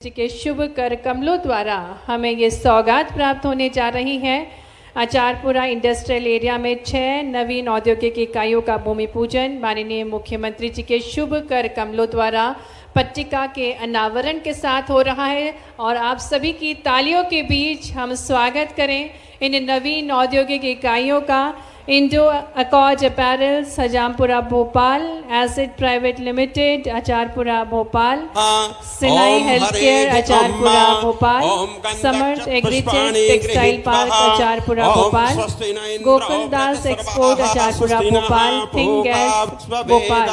जी के शुभ कर कमलों द्वारा हमें ये सौगात प्राप्त होने जा रही है। आचारपुरा इंडस्ट्रियल एरिया में 6 नवीन औद्योगिक इकाइयों का भूमि पूजन माननीय मुख्यमंत्री जी के शुभ कर कमलों द्वारा पट्टिका के अनावरण के साथ हो रहा है और आप सभी की तालियों के बीच हम स्वागत करें इन नवीन औद्योगिक इकाइयों का। Indo Accord Apparels Hajampura Bhopal, Acid private limited Acharpura Bhopal, Sinai health care Acharpura Bhopal, Samarth Agritech textile park Acharpura Bhopal, Gokul Das export Acharpura Bhopal, think gas Bhopal.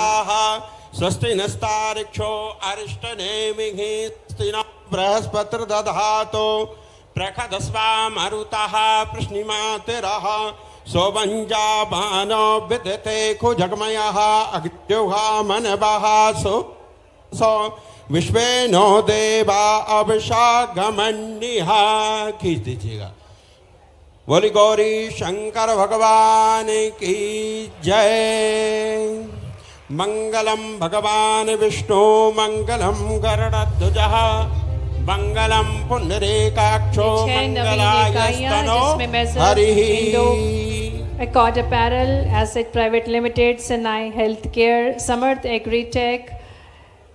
स्वस्ति नस्तारिक्षो अरिष्टनेमिहि स्तिना बृहस्पति दधातो प्रखदस्वा मरुतः प्रश्निमातिरः सोवंजा बानो विदते खो जगमयः अग्त्युहा मनवः सो विश्वे नो देवा अभिषागमन्यः। खींच दीजिएगा। बोली गौरी शंकर भगवान की जय। मंगलम भगवान विष्णु मंगलम गरुड़ध्वजः मंगलम पुंडरीकाक्षो मंगलायस्तनो हरिः। Accord Apparel, Asset Private Limited, Sinai Healthcare, Samarth Agritech,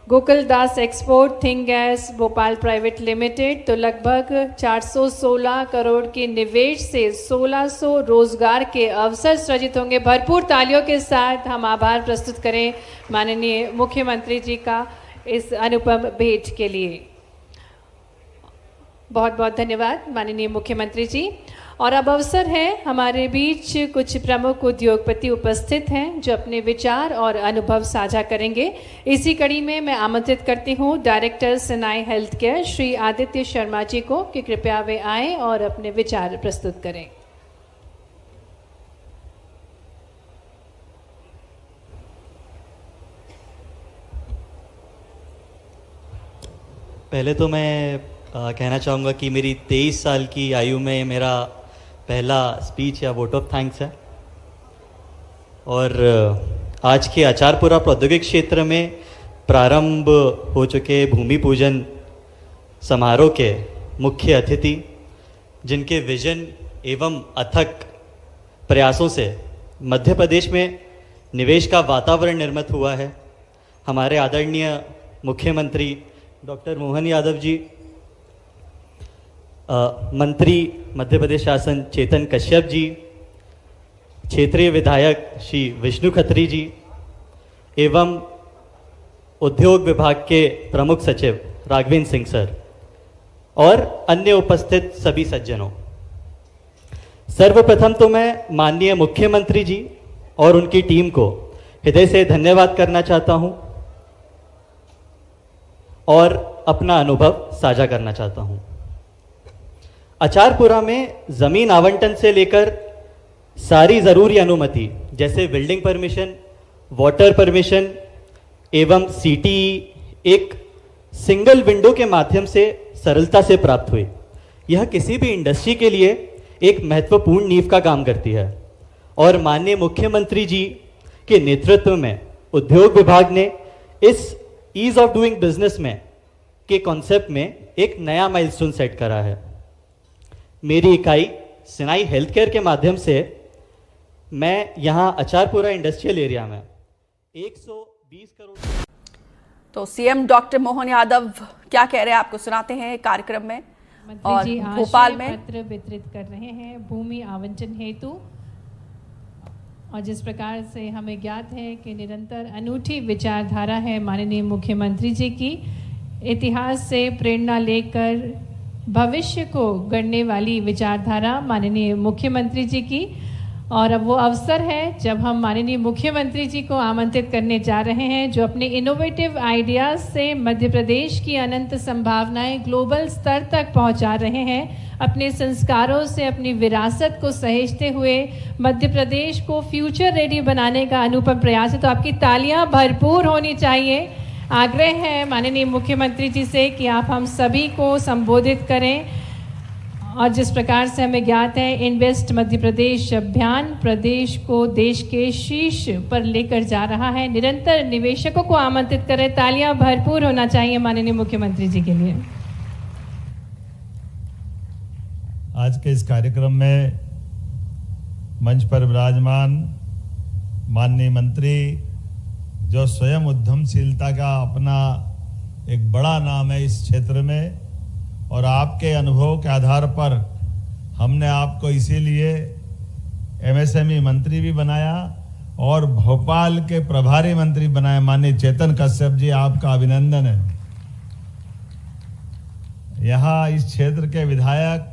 Gokul Das export, think gas Bhopal private limited. तो लगभग 416 करोड़ के निवेश से 1600 रोजगार के अवसर सृजित होंगे। भरपूर तालियों के साथ हम आभार प्रस्तुत करें माननीय मुख्यमंत्री जी का इस अनुपम भेंट के लिए। बहुत बहुत धन्यवाद माननीय मुख्यमंत्री जी। और अब अवसर है, हमारे बीच कुछ प्रमुख उद्योगपति उपस्थित हैं जो अपने विचार और अनुभव साझा करेंगे। इसी कड़ी में मैं आमंत्रित करती हूं director Sinai health care Shri Aditya Sharma ji को कि कृपया वे आएं और अपने विचार प्रस्तुत करें। पहले तो मैं कहना चाहूँगा कि मेरी 23 साल की आयु में मेरा पहला स्पीच या वोट ऑफ थैंक्स है। और आज के आचारपुरा प्रौद्योगिक क्षेत्र में प्रारंभ हो चुके भूमि पूजन समारोह के मुख्य अतिथि, जिनके विजन एवं अथक प्रयासों से मध्य प्रदेश में निवेश का वातावरण निर्मित हुआ है, हमारे आदरणीय मुख्यमंत्री डॉक्टर मोहन यादव जी, मंत्री मध्य प्रदेश शासन चेतन कश्यप जी, क्षेत्रीय विधायक श्री विष्णु खत्री जी एवं उद्योग विभाग के प्रमुख सचिव राघवेंद्र सिंह सर और अन्य उपस्थित सभी सज्जनों, सर्वप्रथम तो मैं माननीय मुख्यमंत्री जी और उनकी टीम को हृदय से धन्यवाद करना चाहता हूं और अपना अनुभव साझा करना चाहता हूं। आचारपुरा में ज़मीन आवंटन से लेकर सारी ज़रूरी अनुमति जैसे बिल्डिंग परमिशन, वाटर परमिशन एवं सीटीई एक सिंगल विंडो के माध्यम से सरलता से प्राप्त हुई। यह किसी भी इंडस्ट्री के लिए एक महत्वपूर्ण नींव का काम करती है और माननीय मुख्यमंत्री जी के नेतृत्व में उद्योग विभाग ने इस ईज ऑफ डूइंग बिजनेस में के कॉन्सेप्ट में एक नया माइलस्टोन सेट करा है। मेरी इकाई सिनाई हेल्थ केयर के माध्यम से मैं यहाँ आचारपुरा इंडस्ट्रियल एरिया में 120 करोड़। तो सीएम डॉक्टर मोहन यादव क्या कह रहे हैं आपको सुनाते हैं कार्यक्रम में। और भोपाल में पत्र वितरित कर रहे हैं भूमि आवंटन हेतु। और जिस प्रकार से हमें ज्ञात है कि निरंतर अनूठी विचारधारा है माननीय मुख्यमंत्री जी की, इतिहास से प्रेरणा लेकर भविष्य को गढ़ने वाली विचारधारा माननीय मुख्यमंत्री जी की। और अब वो अवसर है जब हम माननीय मुख्यमंत्री जी को आमंत्रित करने जा रहे हैं जो अपने इनोवेटिव आइडियाज़ से मध्य प्रदेश की अनंत संभावनाएं ग्लोबल स्तर तक पहुंचा रहे हैं। अपने संस्कारों से अपनी विरासत को सहेजते हुए मध्य प्रदेश को फ्यूचर रेडी बनाने का अनुपम प्रयास है। तो आपकी तालियां भरपूर होनी चाहिए। आग्रह है माननीय मुख्यमंत्री जी से कि आप हम सभी को संबोधित करें। और जिस प्रकार से हमें ज्ञात है इन्वेस्ट मध्य प्रदेश अभियान प्रदेश को देश के शीर्ष पर लेकर जा रहा है। निरंतर निवेशकों को आमंत्रित करें। तालियां भरपूर होना चाहिए माननीय मुख्यमंत्री जी के लिए। आज के इस कार्यक्रम में मंच पर विराजमान माननीय मंत्री, जो स्वयं उद्यमशीलता का अपना एक बड़ा नाम है इस क्षेत्र में, और आपके अनुभव के आधार पर हमने आपको इसीलिए एमएसएमई मंत्री भी बनाया और भोपाल के प्रभारी मंत्री बनाए। माननीय चेतन कश्यप जी, आपका अभिनंदन है। यहाँ इस क्षेत्र के विधायक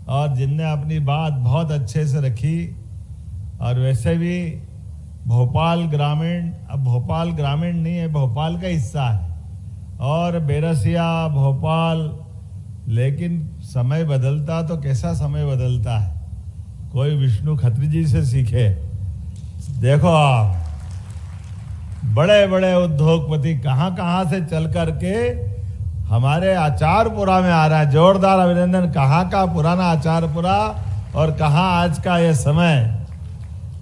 और जिनने अपनी बात बहुत अच्छे से रखी, और वैसे भी भोपाल ग्रामीण अब भोपाल ग्रामीण नहीं है, भोपाल का हिस्सा है, और बेरसिया भोपाल, लेकिन समय बदलता तो कैसा समय बदलता है, कोई विष्णु खत्री जी से सीखे। देखो आप, बड़े बड़े उद्योगपति कहाँ कहाँ से चल करके हमारे आचारपुरा में आ रहा है। जोरदार अभिनंदन। कहाँ का पुराना आचारपुरा और कहाँ आज का ये समय।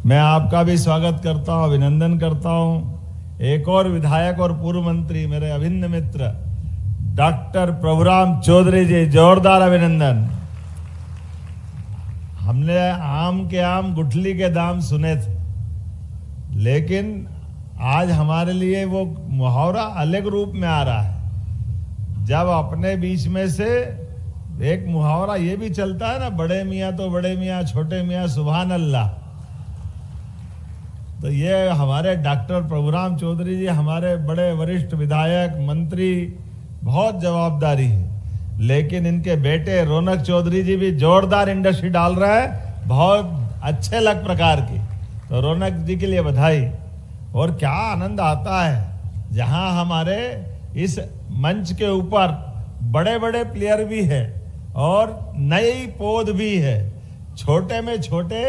मैं आपका भी स्वागत करता हूँ, अभिनंदन करता हूँ। एक और विधायक और पूर्व मंत्री, मेरे अभिन्न मित्र डॉक्टर प्रभुराम चौधरी जी, जोरदार अभिनंदन। हमने आम के आम गुठली के दाम सुने थे, लेकिन आज हमारे लिए वो मुहावरा अलग रूप में आ रहा है। जब अपने बीच में से एक मुहावरा ये भी चलता है ना, बड़े मियाँ तो बड़े मियाँ, छोटे मियाँ सुभान अल्लाह। तो ये हमारे डॉक्टर प्रभुराम चौधरी जी हमारे बड़े वरिष्ठ विधायक, मंत्री, बहुत जवाबदारी है, लेकिन इनके बेटे रौनक चौधरी जी भी जोरदार इंडस्ट्री डाल रहे हैं, बहुत अच्छे लग प्रकार की। तो रौनक जी के लिए बधाई। और क्या आनंद आता है जहां हमारे इस मंच के ऊपर बड़े बड़े प्लेयर भी है और नई पौध भी है। छोटे में छोटे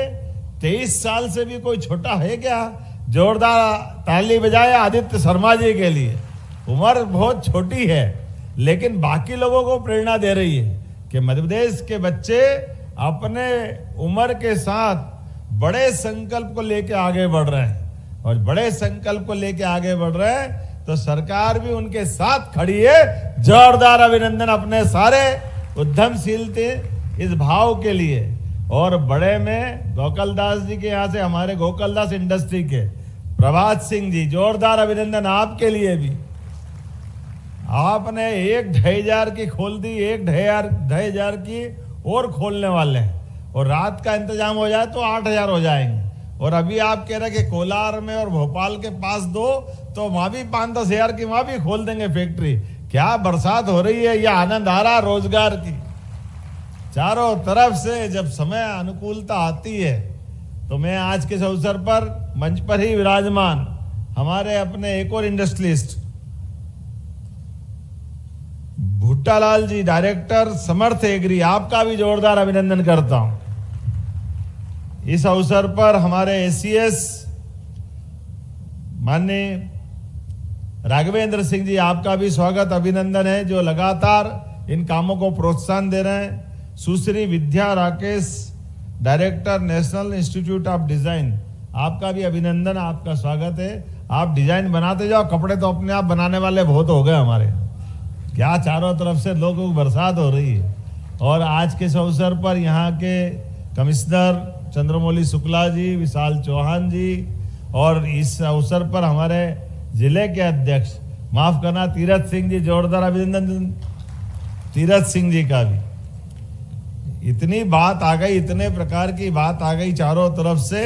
23 साल से भी कोई छोटा है क्या? जोरदार ताली बजाए आदित्य शर्मा जी के लिए। उम्र बहुत छोटी है, लेकिन बाकी लोगों को प्रेरणा दे रही है कि मध्य प्रदेश के बच्चे अपने उम्र के साथ बड़े संकल्प को लेके आगे बढ़ रहे हैं, और बड़े संकल्प को लेके आगे बढ़ रहे हैं तो सरकार भी उनके साथ खड़ी है। जोरदार अभिनंदन अपने सारे उद्यमशीलते इस भाव के लिए। और बड़े में गोकुलदास जी के यहाँ से, हमारे गोकुलदास इंडस्ट्री के प्रभात सिंह जी, जोरदार अभिनंदन आपके लिए भी। आपने 1,500 की खोल दी, 1,500 की और खोलने वाले हैं, और रात का इंतजाम हो जाए तो 8,000 हो जाएंगे। और अभी आप कह रहे हैं कि कोलार में और भोपाल के पास दो, तो वहां भी 5-10 हजार की वहां भी खोल देंगे फैक्ट्री। क्या बरसात हो रही है, यह आनंद आ रहा रोजगार की। चारों तरफ से जब समय अनुकूलता आती है, तो मैं आज के इस अवसर पर मंच पर ही विराजमान हमारे अपने एक और इंडस्ट्रियलिस्ट भुट्टालाल जी, डायरेक्टर समर्थ एग्री, आपका भी जोरदार अभिनंदन करता हूं। इस अवसर पर हमारे एसीएस माननीय राघवेंद्र सिंह जी, आपका भी स्वागत अभिनंदन है, जो लगातार इन कामों को प्रोत्साहन दे रहे हैं। Sushri Vidya Rakesh, director national institute of design, आपका भी अभिनंदन, आपका स्वागत है। आप डिजाइन बनाते जाओ, कपड़े तो अपने आप बनाने वाले बहुत हो गए हमारे। क्या चारों तरफ से लोगों को बरसात हो रही है। और आज के इस अवसर पर यहाँ के कमिश्नर चंद्रमौली शुक्ला जी, विशाल चौहान जी, और इस अवसर पर हमारे जिले के अध्यक्ष, माफ करना, तीरथ सिंह जी, जोरदार अभिनंदन तीरथ सिंह जी का भी। इतनी बात आ गई, इतने प्रकार की बात आ गई चारों तरफ से।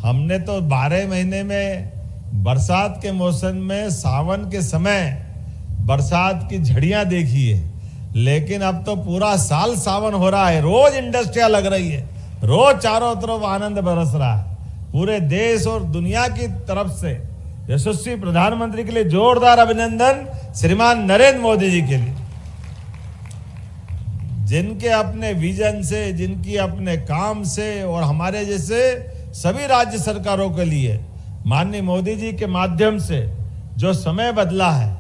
हमने तो 12 महीने में बरसात के मौसम में, सावन के समय बरसात की झड़ियां देखी है, लेकिन अब तो पूरा साल सावन हो रहा है, रोज इंडस्ट्रियां लग रही है, रोज चारों तरफ आनंद बरस रहा है। पूरे देश और दुनिया की तरफ से यशस्वी प्रधानमंत्री के लिए जोरदार अभिनंदन, श्रीमान नरेंद्र मोदी जी के लिए, जिनके अपने विजन से, जिनकी अपने काम से, और हमारे जैसे सभी राज्य सरकारों के लिए माननीय मोदी जी के माध्यम से जो समय बदला है,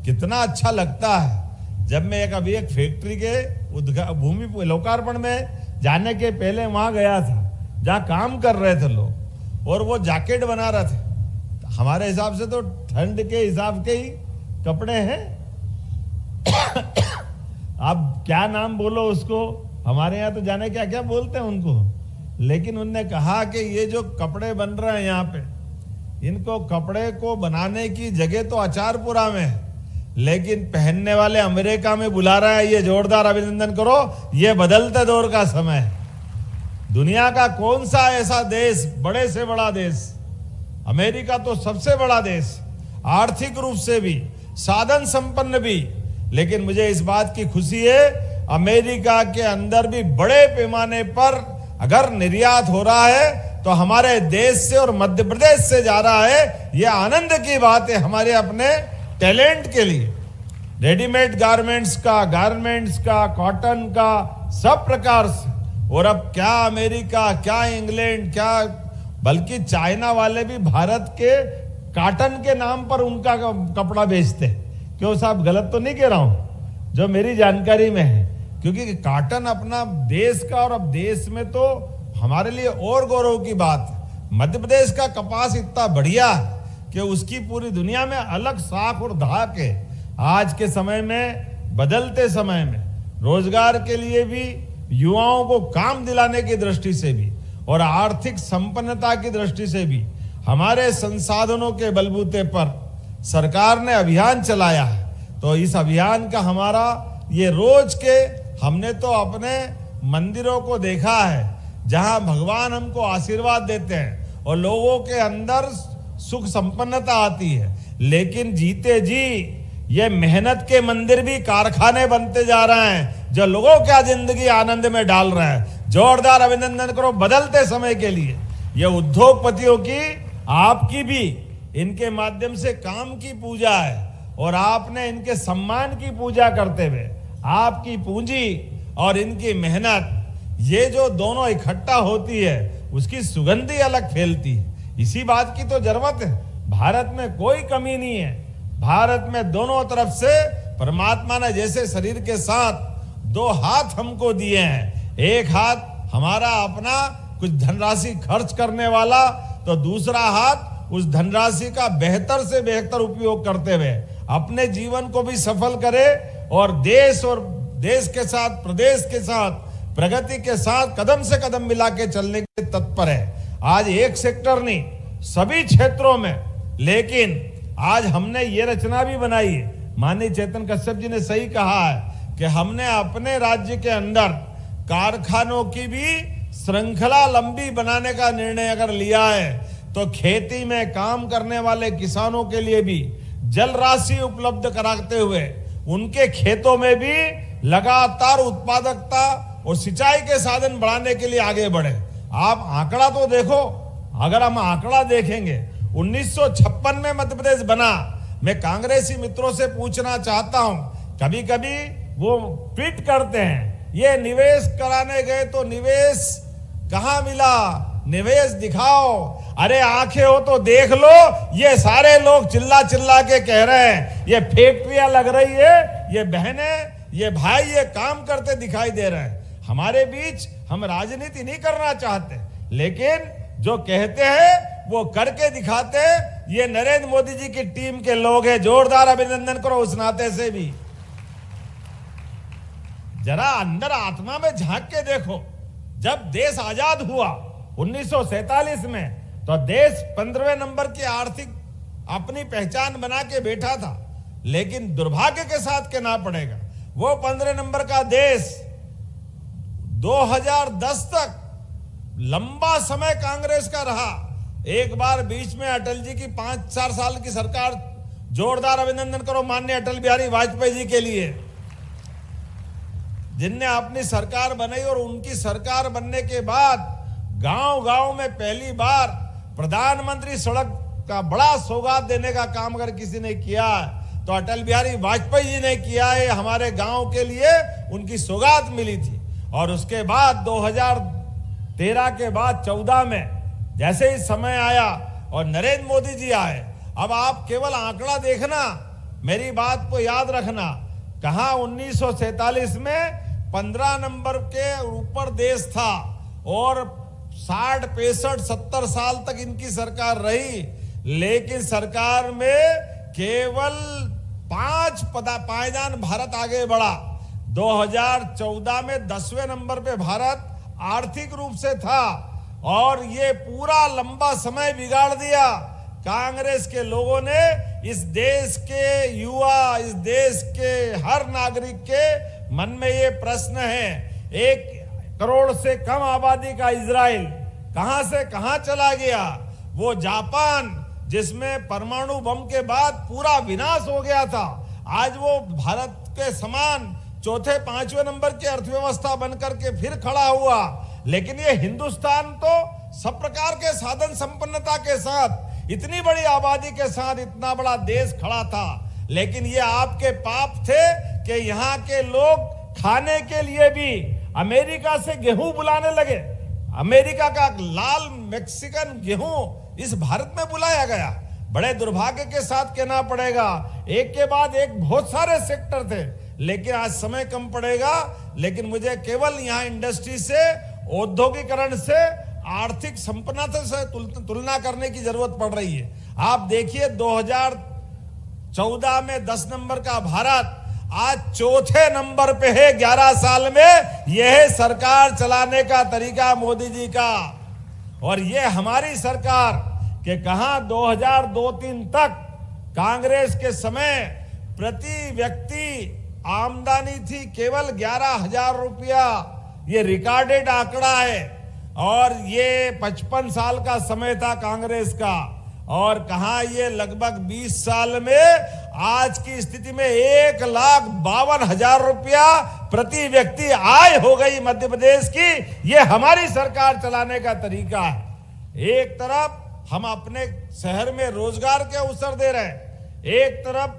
कितना अच्छा लगता है। जब मैं अभी एक फैक्ट्री के भूमि लोकार्पण में जाने के पहले वहां गया था, जहां काम कर रहे थे लोग, और वो जैकेट बना रहे थे। हमारे हिसाब से तो ठंड के हिसाब के ही कपड़े हैं। आप क्या नाम बोलो उसको, हमारे यहाँ तो जाने क्या क्या बोलते हैं उनको, लेकिन उनने कहा कि ये जो कपड़े बन रहे हैं यहाँ पे, इनको कपड़े को बनाने की जगह तो अचारपुरा में है, लेकिन पहनने वाले अमेरिका में बुला रहा है। ये जोरदार अभिनंदन करो, ये बदलते दौर का समय है। दुनिया का कौन सा ऐसा देश, बड़े से बड़ा देश, अमेरिका तो सबसे बड़ा देश, आर्थिक रूप से भी, साधन संपन्न भी, लेकिन मुझे इस बात की खुशी है अमेरिका के अंदर भी बड़े पैमाने पर अगर निर्यात हो रहा है तो हमारे देश से और मध्य प्रदेश से जा रहा है। यह आनंद की बात है हमारे अपने टैलेंट के लिए। रेडीमेड गारमेंट्स का, कॉटन का, सब प्रकार से। और अब क्या अमेरिका, क्या इंग्लैंड, क्या बल्कि चाइना वाले भी भारत के कॉटन के नाम पर उनका कपड़ा बेचते हैं। क्यों साहब, गलत तो नहीं कह रहा हूं, जो मेरी जानकारी में है, क्योंकि कॉटन अपना देश का, और अब देश में तो हमारे लिए और गौरव की बात है। मध्य प्रदेश का कपास इतना बढ़िया है कि उसकी पूरी दुनिया में अलग साख और धाक है। आज के समय में, बदलते समय में, रोजगार के लिए भी, युवाओं को काम दिलाने की दृष्टि से भी और आर्थिक संपन्नता की दृष्टि से भी हमारे संसाधनों के बलबूते पर सरकार ने अभियान चलाया है। तो इस अभियान का हमारा ये रोज के, हमने तो अपने मंदिरों को देखा है जहां भगवान हमको आशीर्वाद देते हैं और लोगों के अंदर सुख संपन्नता आती है, लेकिन जीते जी ये मेहनत के मंदिर भी कारखाने बनते जा रहे हैं जो लोगों का जिंदगी आनंद में डाल रहे हैं। जोरदार अभिनंदन करो बदलते समय के लिए। ये उद्योगपतियों की, आपकी भी इनके माध्यम से काम की पूजा है, और आपने इनके सम्मान की पूजा करते हुए आपकी पूंजी और इनकी मेहनत, ये जो दोनों इकट्ठा होती है उसकी सुगंधी अलग फैलती है। इसी बात की तो जरूरत है। भारत में कोई कमी नहीं है। भारत में दोनों तरफ से परमात्मा ने जैसे शरीर के साथ दो हाथ हमको दिए हैं, एक हाथ हमारा अपना कुछ धनराशि खर्च करने वाला, तो दूसरा हाथ उस धनराशि का बेहतर से बेहतर उपयोग करते हुए अपने जीवन को भी सफल करे और देश के साथ, प्रदेश के साथ, प्रगति के साथ कदम से कदम मिला के चलने के तत्पर है। आज एक सेक्टर नहीं, सभी क्षेत्रों में। लेकिन आज हमने ये रचना भी बनाई है, माननीय चेतन कश्यप जी ने सही कहा है कि हमने अपने राज्य के अंदर कारखानों की भी श्रृंखला लंबी बनाने का निर्णय अगर लिया है, तो खेती में काम करने वाले किसानों के लिए भी जल राशि उपलब्ध कराते हुए उनके खेतों में भी लगातार उत्पादकता और सिंचाई के साधन बढ़ाने के लिए आगे बढ़े। आप आंकड़ा तो देखो, अगर हम आंकड़ा देखेंगे 1956 में मध्य प्रदेश बना। मैं कांग्रेसी मित्रों से पूछना चाहता हूं, कभी कभी वो ट्वीट करते हैं, ये निवेश कराने गए तो निवेश कहां मिला, निवेश दिखाओ। अरे आंखें हो तो देख लो, ये सारे लोग चिल्ला चिल्ला के कह रहे हैं ये फैक्ट्रियां लग रही है, ये बहनें, ये भाई ये काम करते दिखाई दे रहे हैं। हमारे बीच हम राजनीति नहीं करना चाहते, लेकिन जो कहते हैं वो करके दिखाते हैं। ये नरेंद्र मोदी जी की टीम के लोग हैं। जोरदार अभिनंदन करो उस नाते से भी। जरा अंदर आत्मा में झांक के देखो, जब देश आजाद हुआ 1947 में, तो देश 15वें नंबर की आर्थिक अपनी पहचान बना के बैठा था, लेकिन दुर्भाग्य के साथ कहना पड़ेगा वो 15 नंबर का देश 2010 तक लंबा समय कांग्रेस का रहा। एक बार बीच में अटल जी की 5-4 साल की सरकार, जोरदार अभिनंदन करो माननीय अटल बिहारी वाजपेयी जी के लिए, जिनने अपनी सरकार बनाई। और उनकी सरकार बनने के बाद गांव-गांव में पहली बार प्रधानमंत्री सड़क का बड़ा सौगात देने का काम अगर किसी ने किया तो अटल बिहारी वाजपेयी जी ने किया है। हमारे गांव के लिए उनकी सौगात मिली थी। और उसके बाद 2013 के बाद 14 में जैसे ही समय आया और नरेंद्र मोदी जी आए, अब आप केवल आंकड़ा देखना, मेरी बात को याद रखना। कहां 1947 में 15 नंबर के ऊपर देश था और 60, 65, 70 साल तक इनकी सरकार रही, लेकिन सरकार में केवल 5 पायदान भारत आगे बढ़ा। 2014 में 10वें नंबर पे भारत आर्थिक रूप से था और ये पूरा लंबा समय बिगाड़ दिया। कांग्रेस के लोगों ने इस देश के युवा, इस देश के हर नागरिक के मन में ये प्रश्न है, 1 करोड़ से कम आबादी का इजराइल कहां से कहां चला गया? वो जापान जिसमें परमाणु बम के बाद पूरा विनाश हो गया था, आज वो भारत के समान चौथे 5वें नंबर की अर्थव्यवस्था बनकर के फिर खड़ा हुआ। लेकिन ये हिंदुस्तान तो सब प्रकार के साधन संपन्नता के साथ, इतनी बड़ी आबादी के साथ इतना बड़ा देश खड़ा था। लेकिन ये आपके पाप थे कि यहाँ के लोग खाने के लिए भी अमेरिका से गेहूं बुलाने लगे। अमेरिका का लाल मैक्सिकन गेहूं इस भारत में बुलाया गया। बड़े दुर्भाग्य के साथ कहना पड़ेगा, एक के बाद एक बहुत सारे सेक्टर थे, लेकिन आज समय कम पड़ेगा। लेकिन मुझे केवल यहाँ इंडस्ट्री से, औद्योगिकरण से, आर्थिक संपन्नता से तुलना करने की जरूरत पड़ रही है। आप देखिए 2014 में 10 नंबर का भारत आज चौथे नंबर पे है। 11 साल में यह सरकार चलाने का तरीका मोदी जी का। और ये हमारी सरकार के कहां 2002-03 तक कांग्रेस के समय प्रति व्यक्ति आमदनी थी केवल 11,000 रुपया। ये रिकॉर्डेड आंकड़ा है। और ये 55 साल का समय था कांग्रेस का। और कहा ये लगभग 20 साल में आज की स्थिति में 1,52,000 रुपया प्रति व्यक्ति आय हो गई मध्य प्रदेश की। ये हमारी सरकार चलाने का तरीका है। एक तरफ हम अपने शहर में रोजगार के अवसर दे रहे हैं, एक तरफ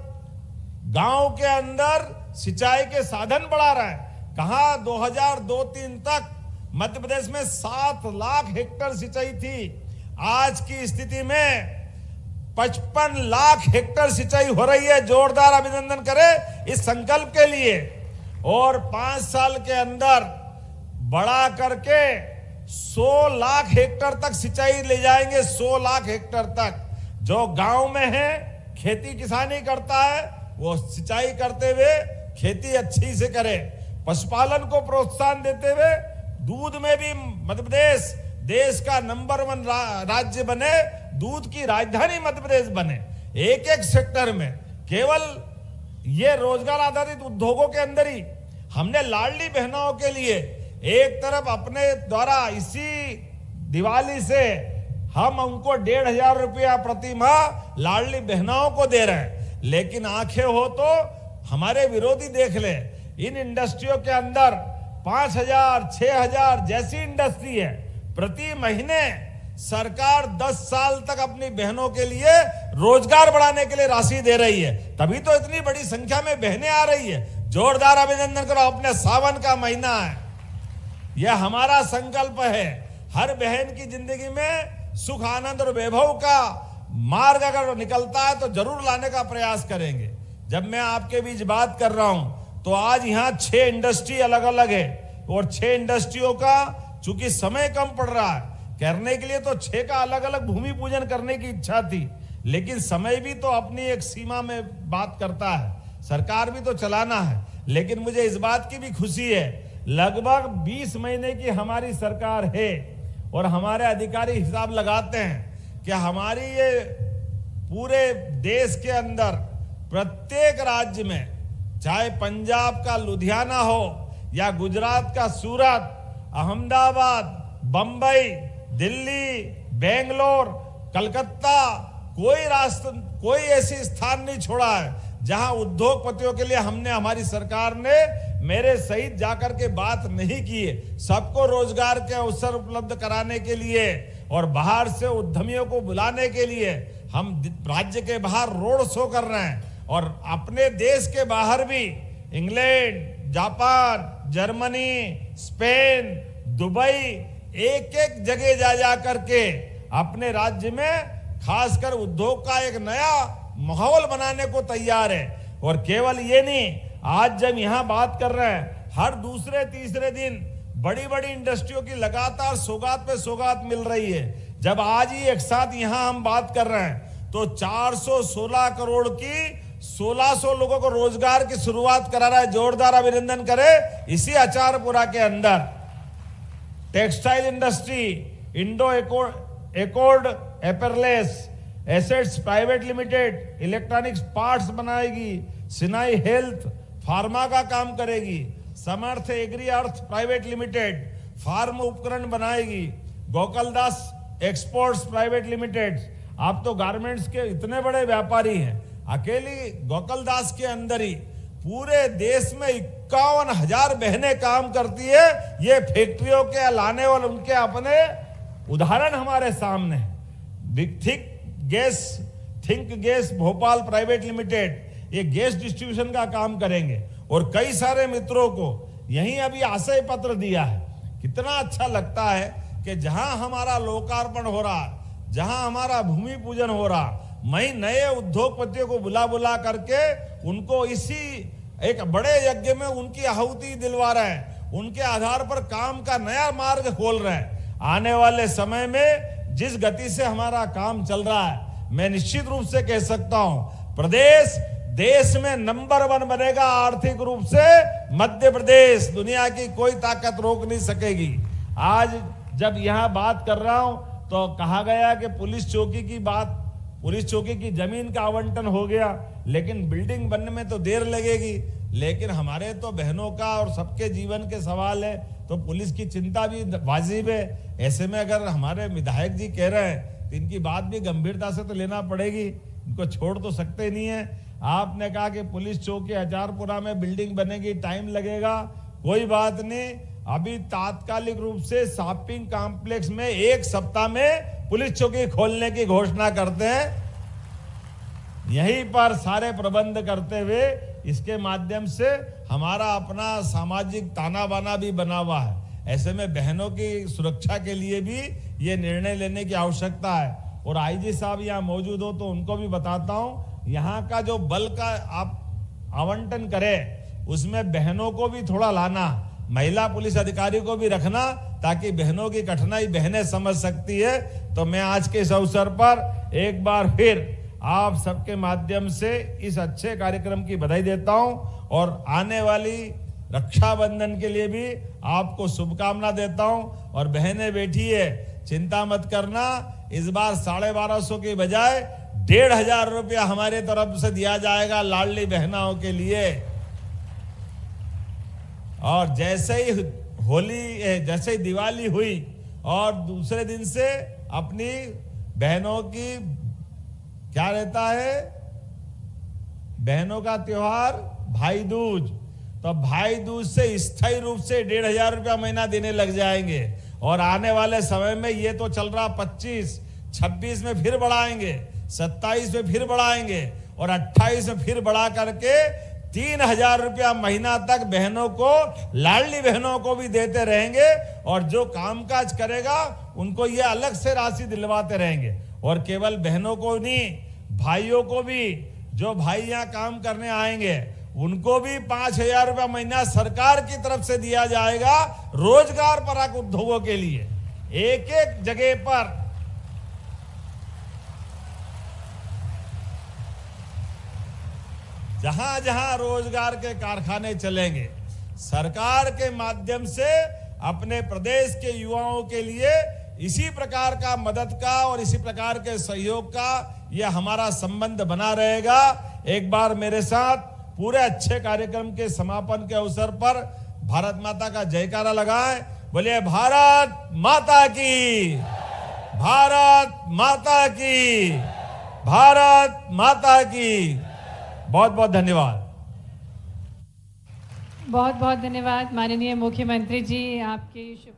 गांव के अंदर सिंचाई के साधन बढ़ा रहे हैं। कहा 2002-03 तक मध्य प्रदेश में 7 लाख हेक्टेयर सिंचाई थी। आज की स्थिति में 55 लाख हेक्टेयर सिंचाई हो रही है। जोरदार अभिनंदन करें इस संकल्प के लिए। और 5 साल के अंदर बढ़ा करके 100 लाख हेक्टेयर तक सिंचाई ले जाएंगे। 100 लाख हेक्टेयर तक। जो गांव में है, खेती किसानी करता है, वो सिंचाई करते हुए खेती अच्छी से करे। पशुपालन को प्रोत्साहन देते हुए दूध में भी मध्य प्रदेश देश का नंबर 1 राज्य बने, दूध की राजधानी मध्य प्रदेश बने। एक एक सेक्टर में केवल ये रोजगार आधारित उद्योगों के अंदर ही हमने लाडली बहनों के लिए एक तरफ अपने द्वारा इसी दिवाली से हम उनको 1,500 रुपया प्रति माह लाडली बहनों को दे रहे हैं। लेकिन आंखें हो तो हमारे विरोधी देख ले, इन इंडस्ट्रियों के अंदर 5,000, 6,000 जैसी इंडस्ट्री है। प्रति महीने सरकार 10 साल तक अपनी बहनों के लिए रोजगार बढ़ाने के लिए राशि दे रही है। तभी तो इतनी बड़ी संख्या में बहनें आ रही है। जोरदार अभिनंदन करो। अपने सावन का महीना है, यह हमारा संकल्प है। हर बहन की जिंदगी में सुख, आनंद और वैभव का मार्ग अगर निकलता है तो जरूर लाने का प्रयास करेंगे। जब मैं आपके बीच बात कर रहा हूं तो आज यहाँ 6 इंडस्ट्री अलग अलग है और 6 इंडस्ट्रियों का चूंकि समय कम पड़ रहा है करने के लिए, तो 6 का अलग अलग भूमि पूजन करने की इच्छा थी। लेकिन समय भी तो अपनी एक सीमा में बात करता है, सरकार भी तो चलाना है। लेकिन मुझे इस बात की भी खुशी है, लगभग 20 महीने की हमारी सरकार है और हमारे अधिकारी हिसाब लगाते हैं कि हमारी ये पूरे देश के अंदर प्रत्येक राज्य में, चाहे पंजाब का लुधियाना हो या गुजरात का सूरत, अहमदाबाद, बंबई, दिल्ली, बेंगलोर, कलकत्ता, कोई ऐसी स्थान नहीं छोड़ा है जहां उद्योगपतियों के लिए हमने, हमारी सरकार ने मेरे सहित जाकर के बात नहीं की है। सबको रोजगार के अवसर उपलब्ध कराने के लिए और बाहर से उद्यमियों को बुलाने के लिए हम राज्य के बाहर रोड शो कर रहे हैं। और अपने देश के बाहर भी England, Japan, Germany, Spain, Dubai, एक एक जगह जा करके अपने राज्य में खासकर उद्योग का एक नया माहौल बनाने को तैयार है। और केवल ये नहीं, आज जब यहां बात कर रहे हैं, हर दूसरे तीसरे दिन बड़ी बड़ी इंडस्ट्रियों की लगातार सौगात पे सौगात मिल रही है। जब आज ही एक साथ यहां हम बात कर रहे हैं तो 416 करोड़ की 1600 लोगों को रोजगार की शुरुआत करा रहा है, जोरदार अभिनंदन करें। इसी अचारपुरा के अंदर textile industry, Indo Accord Apparels assets private limited electronics parts बनाएगी, सिनाई हेल्थ फार्मा का काम करेगी, Samarth agri earth private limited farm उपकरण बनाएगी, गोकुलदास एक्सपोर्ट्स प्राइवेट लिमिटेड। आप तो गारमेंट्स के इतने बड़े व्यापारी हैं, अकेली गोकुलदास के अंदर ही पूरे देश में 51,000 बहनें काम करती है। ये फैक्ट्रियों के लाने वाले उनके अपने उदाहरण हमारे सामने है। Think gas Bhopal private limited ये गैस डिस्ट्रीब्यूशन का काम करेंगे और कई सारे मित्रों को यही अभी आशय पत्र दिया है। कितना अच्छा लगता है कि जहां हमारा लोकार्पण हो रहा, जहां हमारा भूमि पूजन हो रहा, मैं नए उद्योगपतियों को बुला बुला करके उनको इसी एक बड़े यज्ञ में उनकी आहुति दिलवा रहे हैं, उनके आधार पर काम का नया मार्ग खोल रहे हैं। आने वाले समय में जिस गति से हमारा काम चल रहा है, मैं निश्चित रूप से कह सकता हूं प्रदेश देश में नंबर 1 बनेगा। आर्थिक रूप से मध्य प्रदेश दुनिया की कोई ताकत रोक नहीं सकेगी। आज जब यहां बात कर रहा हूं तो कहा गया कि पुलिस चौकी की जमीन का आवंटन हो गया, लेकिन बिल्डिंग बनने में तो देर लगेगी। लेकिन हमारे तो बहनों का और सबके जीवन के सवाल है, तो पुलिस की चिंता भी वाजिब है। ऐसे में अगर हमारे विधायक जी कह रहे हैं तो इनकी बात भी गंभीरता से तो लेना पड़ेगी, इनको छोड़ तो सकते नहीं है। आपने कहा कि पुलिस चौकी अचारपुरा में बिल्डिंग बनेगी, टाइम लगेगा, कोई बात नहीं। अभी तात्कालिक रूप से शॉपिंग कॉम्प्लेक्स में 1 सप्ताह में पुलिस चौकी खोलने की घोषणा करते हैं। यहीं पर सारे प्रबंध करते हुए इसके माध्यम से हमारा अपना सामाजिक ताना बाना भी बना हुआ है। ऐसे में बहनों की सुरक्षा के लिए भी ये निर्णय लेने की आवश्यकता है। और आईजी साहब यहाँ मौजूद हो तो उनको भी बताता हूँ, यहाँ का जो बल का आप आवंटन करें उसमें बहनों को भी थोड़ा लाना, महिला पुलिस अधिकारी को भी रखना, ताकि बहनों की कठिनाई बहनें समझ सकती है। तो मैं आज के इस अवसर पर एक बार फिर आप सबके माध्यम से इस अच्छे कार्यक्रम की बधाई देता हूं और आने वाली रक्षाबंधन के लिए भी आपको शुभकामना देता हूं। और बहनें बैठी है, चिंता मत करना, इस बार 1250 की बजाय 1,500 रुपया हमारे तरफ से दिया जाएगा लाडली बहनाओं के लिए। और जैसे ही दिवाली हुई और दूसरे दिन से अपनी बहनों की क्या रहता है, बहनों का त्योहार भाई दूज, तो भाई दूज से स्थायी रूप से 1,500 रुपया महीना देने लग जाएंगे। और आने वाले समय में ये तो चल रहा 25, 26 में फिर बढ़ाएंगे, 27 में फिर बढ़ाएंगे और 28 में फिर बढ़ा करके 3,000 रुपया महीना तक बहनों को, लाडली बहनों को भी देते रहेंगे। और जो कामकाज करेगा उनको ये अलग से राशि दिलवाते रहेंगे। और केवल बहनों को नहीं, भाइयों को भी, जो भाई यहाँ काम करने आएंगे उनको भी 5,000 रुपया महीना सरकार की तरफ से दिया जाएगा रोजगार परक उद्योगों के लिए। एक एक जगह पर जहां जहां रोजगार के कारखाने चलेंगे, सरकार के माध्यम से अपने प्रदेश के युवाओं के लिए इसी प्रकार का मदद का और इसी प्रकार के सहयोग का यह हमारा संबंध बना रहेगा। एक बार मेरे साथ पूरे अच्छे कार्यक्रम के समापन के अवसर पर भारत माता का जयकारा लगाएं। बोलिए भारत माता की, भारत माता की, भारत माता की। बहुत बहुत धन्यवाद। बहुत बहुत धन्यवाद माननीय मुख्यमंत्री जी, आपके शुभ